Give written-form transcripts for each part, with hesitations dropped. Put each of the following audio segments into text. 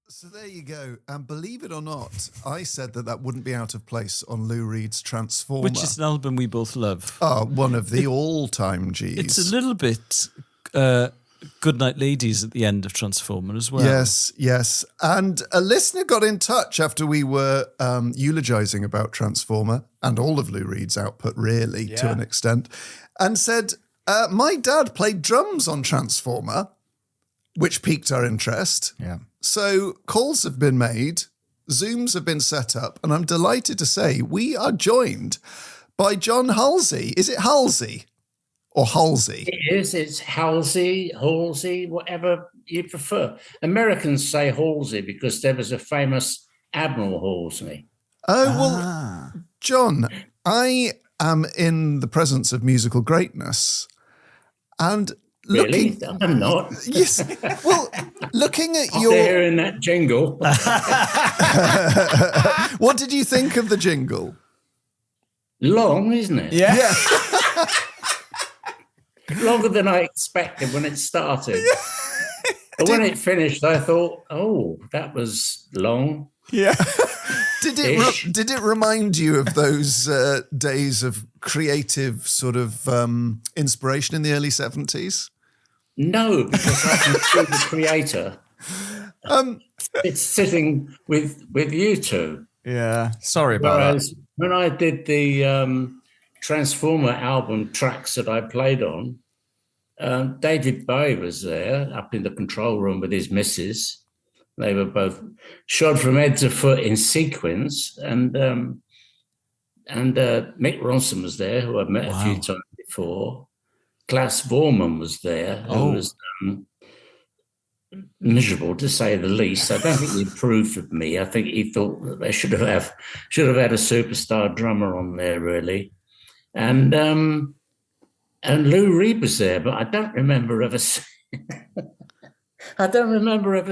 So there you go. And believe it or not, I said that wouldn't be out of place on Lou Reed's Transformer. Which is an album we both love. Oh, one of the all-time Gs. It's a little bit Goodnight Ladies at the end of Transformer as well. Yes. And a listener got in touch after we were eulogising about Transformer and all of Lou Reed's output, really, to an extent, and said, my dad played drums on Transformer, which piqued our interest. Yeah. So calls have been made, Zooms have been set up, and I'm delighted to say we are joined by John Halsey. Is it Halsey or Halsey? It is. It's Halsey, whatever you prefer. Americans say Halsey because there was a famous Admiral Halsey. Oh, well, John, I am in the presence of musical greatness. And Really? I'm not. Yes. Well, looking at After hearing that jingle. What did you think of the jingle? Long, isn't it? Yeah. Longer than I expected when it started. But when it finished, I thought, oh, that was long. Yeah. Did it remind you of those days of creative sort of inspiration in the early 70s? No, because I can see the creator. It's sitting with you two. Yeah. Sorry about Whereas when I did the Transformer album tracks that I played on, David Bowie was there up in the control room with his missus. They were both shod from head to foot in sequins, and Mick Ronson was there, who I've met a few times before. Klaus Vormann was there, who was miserable to say the least. I don't think he approved of me. I think he thought that they should have had a superstar drummer on there, really. And Lou Reed was there, but I don't remember ever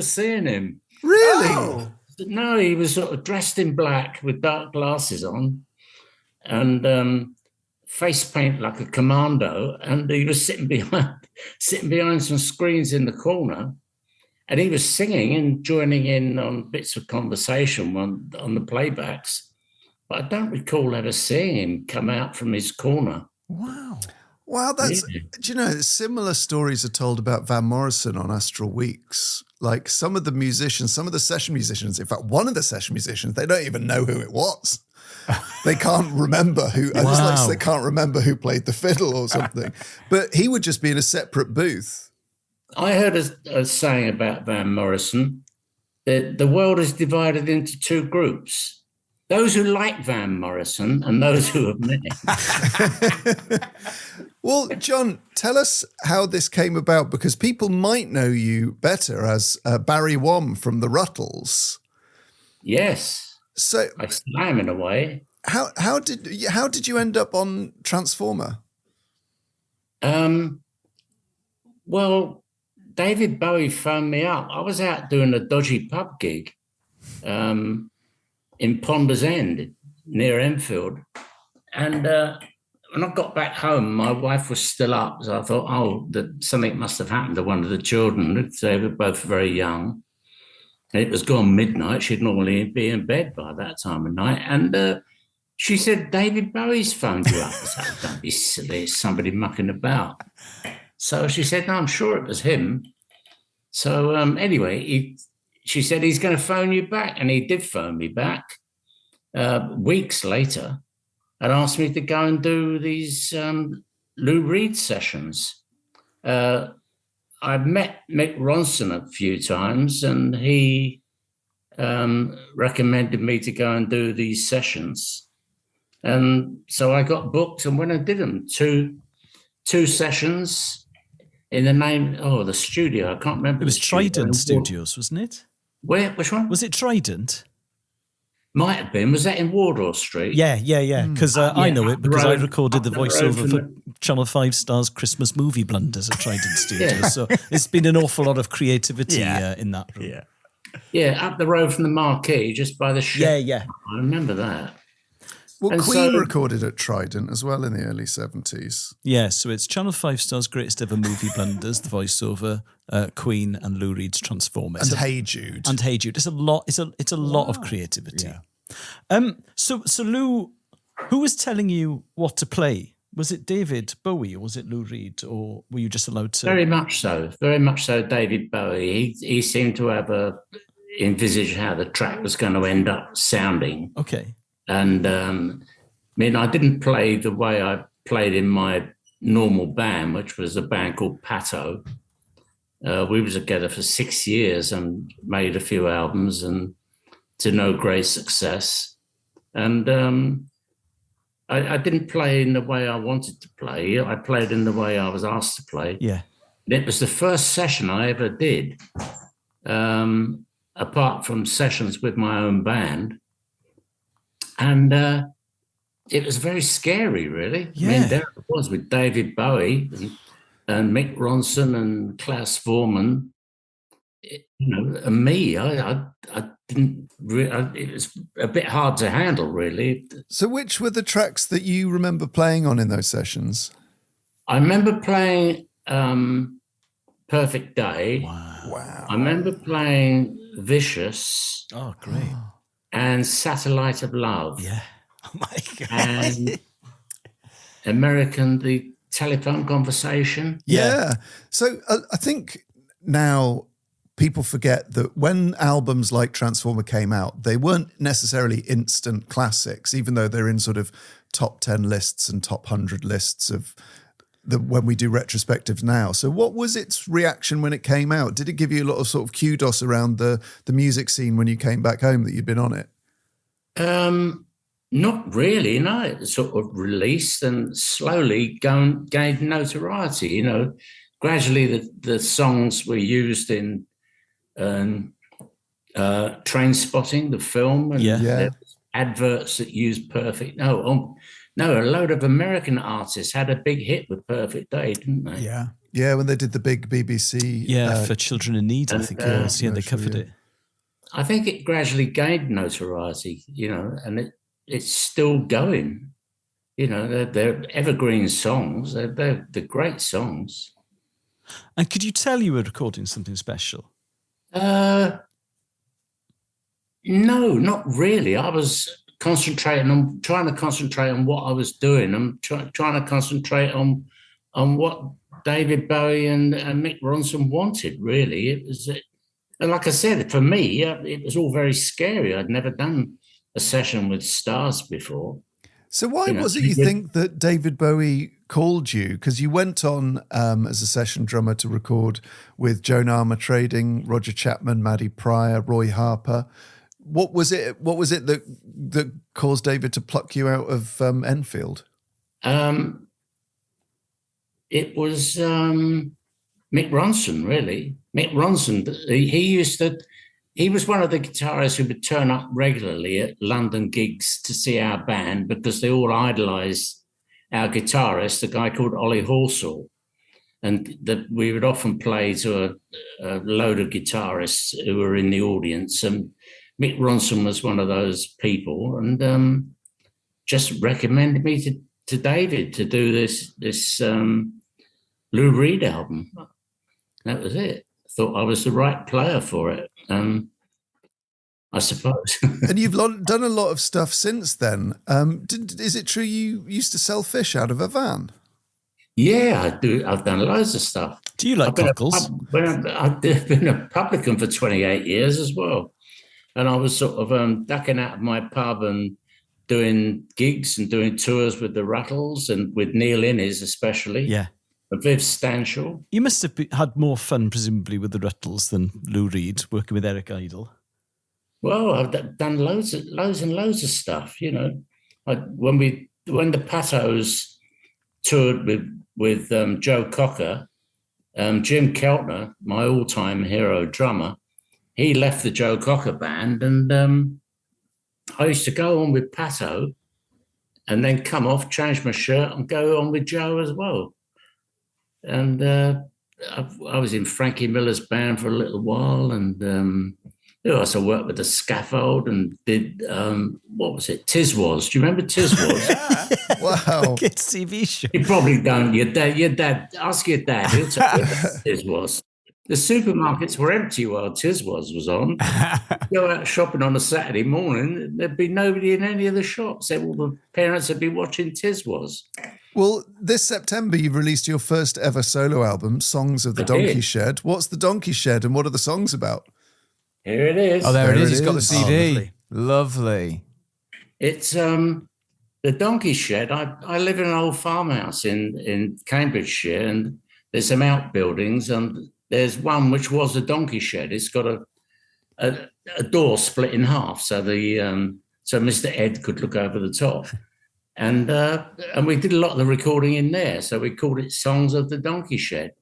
seeing him. Really? Oh. No, he was sort of dressed in black with dark glasses on and face paint like a commando. And he was sitting behind some screens in the corner, and he was singing and joining in on bits of conversation on the playbacks. But I don't recall ever seeing him come out from his corner. Wow, that's, do you know, similar stories are told about Van Morrison on Astral Weeks. Like some of the session musicians, in fact, one of the session musicians, they don't even know who it was. They can't remember who, just like they can't remember who played the fiddle or something. But he would just be in a separate booth. I heard a saying about Van Morrison that the world is divided into two groups. Those who like Van Morrison and those who have met him. Well, John, tell us how this came about, because people might know you better as Barry Wom from the Ruttles. Yes. So I still am in a way. How did you end up on Transformer? Well, David Bowie phoned me up. I was out doing a dodgy pub gig in Ponders End near Enfield. And when I got back home, my wife was still up. So I thought, that something must have happened to one of the children. They were both very young. And it was gone midnight. She'd normally be in bed by that time of night. And she said, David Bowie's phoned you up. I said, don't be silly. It's somebody mucking about. So she said, no, I'm sure it was him. So anyway, she said, he's going to phone you back. And he did phone me back weeks later and asked me to go and do these Lou Reed sessions. I've met Mick Ronson a few times, and he recommended me to go and do these sessions. And so I got booked and went and did them. Two sessions in the name, the studio. I can't remember. It was Trident Studios, wasn't it? Where? Which one? Was it Trident? Might have been. Was that in Wardour Street? Yeah. Because I know it because I recorded the voiceover for Channel 5 Star's Christmas movie blunders at Trident Studios. So it's been an awful lot of creativity in that room. Yeah, up the road from the marquee, just by the ship. Yeah. I remember that. Well, And Queen so- recorded at Trident as well in the early 70s. Yeah, so it's Channel 5 Star's Greatest Ever Movie Blunders, the voiceover, Queen and Lou Reed's Transformer. And Hey Jude. And Hey Jude. It's a lot. It's a lot of creativity. Yeah. So Lou, who was telling you what to play? Was it David Bowie or was it Lou Reed, or were you just allowed to? Very much so. David Bowie. He seemed to have envisaged how the track was going to end up sounding. Okay. And I didn't play the way I played in my normal band, which was a band called Pato. We were together for 6 years and made a few albums and to no great success. And I didn't play in the way I wanted to play. I played in the way I was asked to play. Yeah. It was the first session I ever did, apart from sessions with my own band. And it was very scary, really. Yeah. I mean, there it was with David Bowie and Mick Ronson and Klaus Voormann. And me, I didn't. It was a bit hard to handle, really. So, which were the tracks that you remember playing on in those sessions? I remember playing "Perfect Day." Wow! I remember playing "Vicious." Oh, great! And "Satellite of Love." Yeah. Oh my God. And the telephone conversation. Yeah. So I think now people forget that when albums like Transformer came out, they weren't necessarily instant classics, even though they're in sort of top 10 lists and top 100 lists of when we do retrospectives now. So what was its reaction when it came out? Did it give you a lot of sort of kudos around the music scene when you came back home that you'd been on it? Not really, no. It sort of released and slowly gained notoriety. Gradually the songs were used in Train Spotting, the film, and there was adverts that used Perfect. No, a load of American artists had a big hit with Perfect Day, didn't they? Yeah, when they did the big BBC. For Children in Need, I think it was. Yeah, they covered it. I think it gradually gained notoriety, and it's still going. They're evergreen songs. They're great songs. And could you tell you were recording something special? No, not really. I was trying to concentrate on what I was doing. I'm trying to concentrate on what David Bowie and Mick Ronson wanted, really. And like I said, for me, it was all very scary. I'd never done a session with stars before. So why was it you think that David Bowie called you? Because you went on as a session drummer to record with Joan Armatrading, Roger Chapman, Maddie Pryor, Roy Harper. What was it that caused David to pluck you out of Enfield? It was Mick Ronson, really. Mick Ronson, he was one of the guitarists who would turn up regularly at London gigs to see our band because they all idolised our guitarist, a guy called Ollie Halsey. And we would often play to a load of guitarists who were in the audience. And Mick Ronson was one of those people and just recommended me to David to do this Lou Reed album. That was it. Thought I was the right player for it, I suppose. And you've done a lot of stuff since then. Is it true you used to sell fish out of a van? Yeah, I do. I've done loads of stuff. Do you like cockles? I've been a publican for 28 years as well. And I was sort of ducking out of my pub and doing gigs and doing tours with the Rattles and with Neil Innes especially. Yeah. Viv Stanshall. You must have had more fun, presumably, with the Rattles than Lou Reed, working with Eric Idle. Well, I've done loads and loads of stuff, When the Patos toured with Joe Cocker, Jim Keltner, my all-time hero drummer, he left the Joe Cocker band, and I used to go on with Pato and then come off, change my shirt and go on with Joe as well. And I was in Frankie Miller's band for a little while, and Who else? I worked with the Scaffold and did, what was it? Tiswas. Do you remember Tiswas? Wow. Kids TV show. You probably don't. Your dad, ask your dad. He'll tell you what Tiswas. The supermarkets were empty while Tiswas was on. Go out shopping on a Saturday morning, there'd be nobody in any of the shops. All the parents would be watching Tiswas. Well, this September you released your first ever solo album, Songs of the Donkey Shed. What's the Donkey Shed and what are the songs about? Here it is. Oh, there it is. He's got the is. CD. Oh, lovely. It's the Donkey Shed. I live in an old farmhouse in Cambridgeshire, and there's some outbuildings, and there's one which was a donkey shed. It's got a door split in half, so so Mr. Ed could look over the top, and we did a lot of the recording in there. So we called it Songs of the Donkey Shed,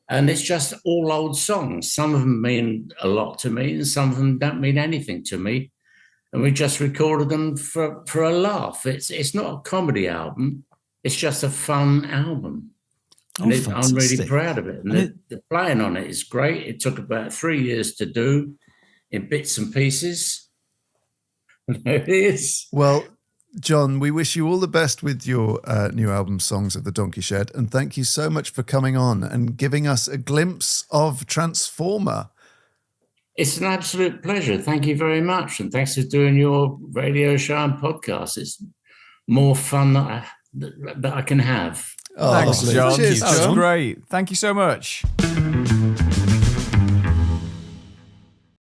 and it's just all old songs. Some of them mean a lot to me, and some of them don't mean anything to me. And we just recorded them for a laugh. It's not a comedy album. It's just a fun album. And I'm really proud of it. And the playing on it is great. It took about 3 years to do in bits and pieces. There it is. Well, John, we wish you all the best with your new album, Songs of the Donkey Shed. And thank you so much for coming on and giving us a glimpse of Transformer. It's an absolute pleasure. Thank you very much. And thanks for doing your radio show and podcast. It's more fun that I can have. Oh, Thanks, John. Cheers, That was John. great. Thank you so much.